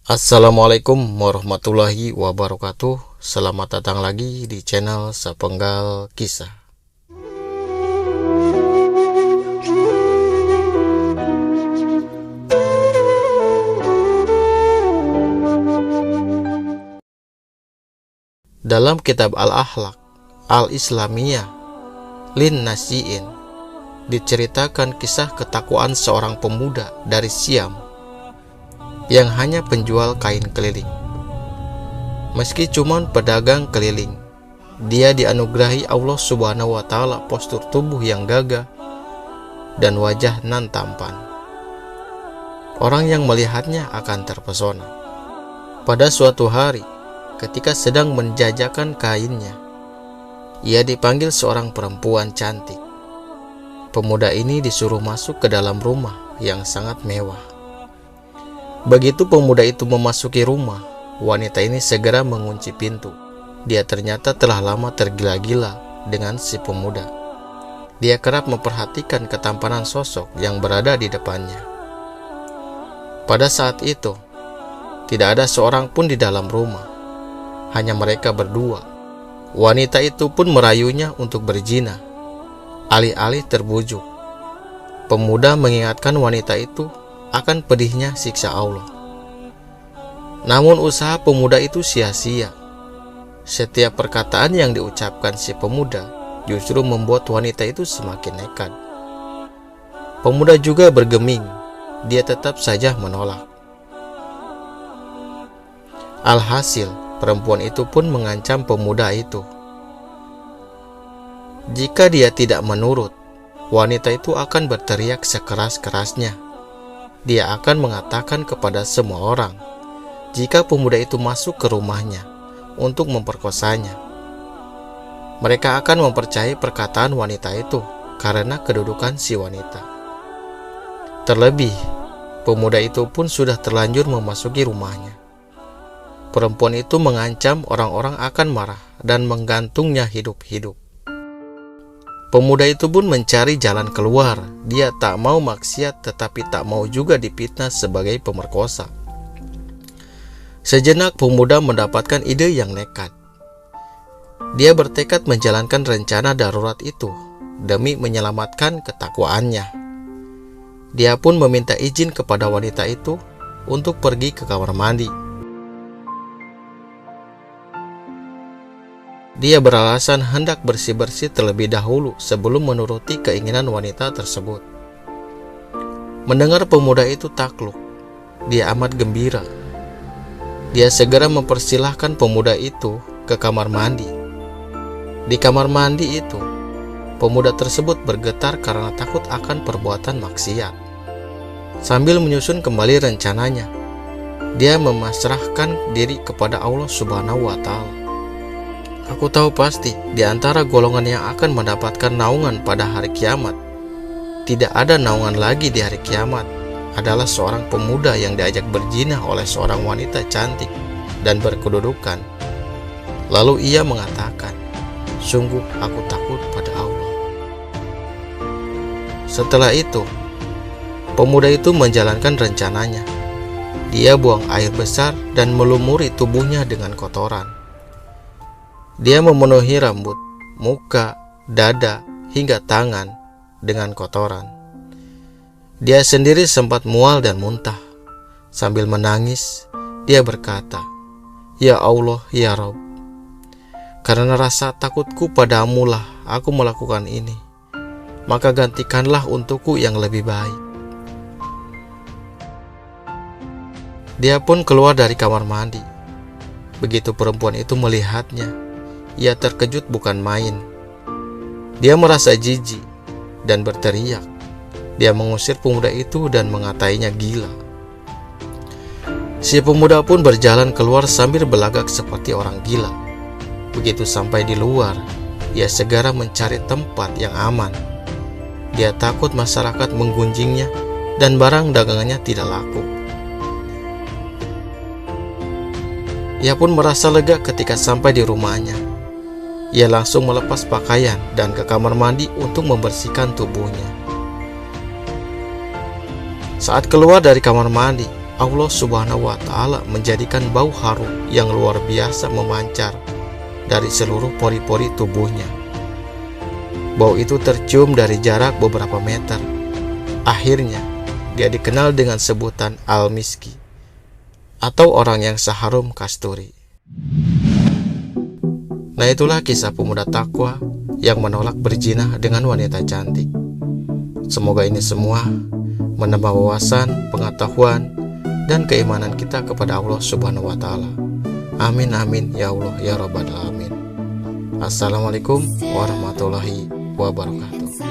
Assalamualaikum warahmatullahi wabarakatuh. Selamat datang lagi di channel Sepenggal Kisah. Dalam kitab Al-Akhlaq Al-Islamiyah Lin Nasiin diceritakan kisah ketakwaan seorang pemuda dari Syam yang hanya penjual kain keliling. Meski cuma pedagang keliling, dia dianugerahi Allah Subhanahu wa Ta'ala postur tubuh yang gagah dan wajah nan tampan. Orang yang melihatnya akan terpesona. Pada suatu hari, ketika sedang menjajakan kainnya, ia dipanggil seorang perempuan cantik. Pemuda ini disuruh masuk ke dalam rumah yang sangat mewah. Begitu pemuda itu memasuki rumah, wanita ini segera mengunci pintu. Dia ternyata telah lama tergila-gila dengan si pemuda. Dia kerap memperhatikan ketampanan sosok yang berada di depannya. Pada saat itu, tidak ada seorang pun di dalam rumah, hanya mereka berdua. Wanita itu pun merayunya untuk berzina. Alih-alih terbujuk, pemuda mengingatkan wanita itu akan pedihnya siksa Allah. Namun usaha pemuda itu sia-sia. Setiap perkataan yang diucapkan si pemuda justru membuat wanita itu semakin nekat. Pemuda juga bergeming, dia tetap saja menolak. Alhasil, perempuan itu pun mengancam pemuda itu. Jika dia tidak menurut, wanita itu akan berteriak sekeras-kerasnya. Dia akan mengatakan kepada semua orang jika pemuda itu masuk ke rumahnya untuk memperkosanya. Mereka akan mempercayai perkataan wanita itu karena kedudukan si wanita. Terlebih, pemuda itu pun sudah terlanjur memasuki rumahnya. Perempuan itu mengancam orang-orang akan marah dan menggantungnya hidup-hidup. Pemuda itu pun mencari jalan keluar. Dia tak mau maksiat tetapi tak mau juga dipitnah sebagai pemerkosa. Sejenak pemuda mendapatkan ide yang nekat. Dia bertekad menjalankan rencana darurat itu demi menyelamatkan ketakwaannya. Dia pun meminta izin kepada wanita itu untuk pergi ke kamar mandi. Dia beralasan hendak bersih-bersih terlebih dahulu sebelum menuruti keinginan wanita tersebut. Mendengar pemuda itu takluk, dia amat gembira. Dia segera mempersilahkan pemuda itu ke kamar mandi. Di kamar mandi itu, pemuda tersebut bergetar karena takut akan perbuatan maksiat. Sambil menyusun kembali rencananya, dia memasrahkan diri kepada Allah Subhanahu wa Ta'ala. Aku tahu pasti di antara golongan yang akan mendapatkan naungan pada hari kiamat, tidak ada naungan lagi di hari kiamat, adalah seorang pemuda yang diajak berzina oleh seorang wanita cantik dan berkedudukan. Lalu ia mengatakan, "Sungguh aku takut pada Allah." Setelah itu, pemuda itu menjalankan rencananya. Dia buang air besar dan melumuri tubuhnya dengan kotoran. Dia memenuhi rambut, muka, dada, hingga tangan dengan kotoran. Dia sendiri sempat mual dan muntah. Sambil menangis, dia berkata, "Ya Allah, ya Rabb, karena rasa takutku padamu lah aku melakukan ini. Maka gantikanlah untukku yang lebih baik." Dia pun keluar dari kamar mandi. Begitu perempuan itu melihatnya, ia terkejut bukan main. Dia merasa jijik dan berteriak. Dia mengusir pemuda itu dan mengatainya gila. Si pemuda pun berjalan keluar sambil berlagak seperti orang gila. Begitu sampai di luar, ia segera mencari tempat yang aman. Dia takut masyarakat menggunjingnya dan barang dagangannya tidak laku. Ia pun merasa lega ketika sampai di rumahnya. Ia langsung melepas pakaian dan ke kamar mandi untuk membersihkan tubuhnya. Saat keluar dari kamar mandi, Allah Subhanahu wa Ta'ala menjadikan bau harum yang luar biasa memancar dari seluruh pori-pori tubuhnya. Bau itu tercium dari jarak beberapa meter. Akhirnya, dia dikenal dengan sebutan Al-Miski, atau orang yang seharum kasturi. Nah, itulah kisah pemuda takwa yang menolak berzina dengan wanita cantik. Semoga ini semua menambah wawasan, pengetahuan, dan keimanan kita kepada Allah Subhanahu wa Ta'ala. Amin amin ya Allah ya Rabbal alamin. Assalamualaikum warahmatullahi wabarakatuh.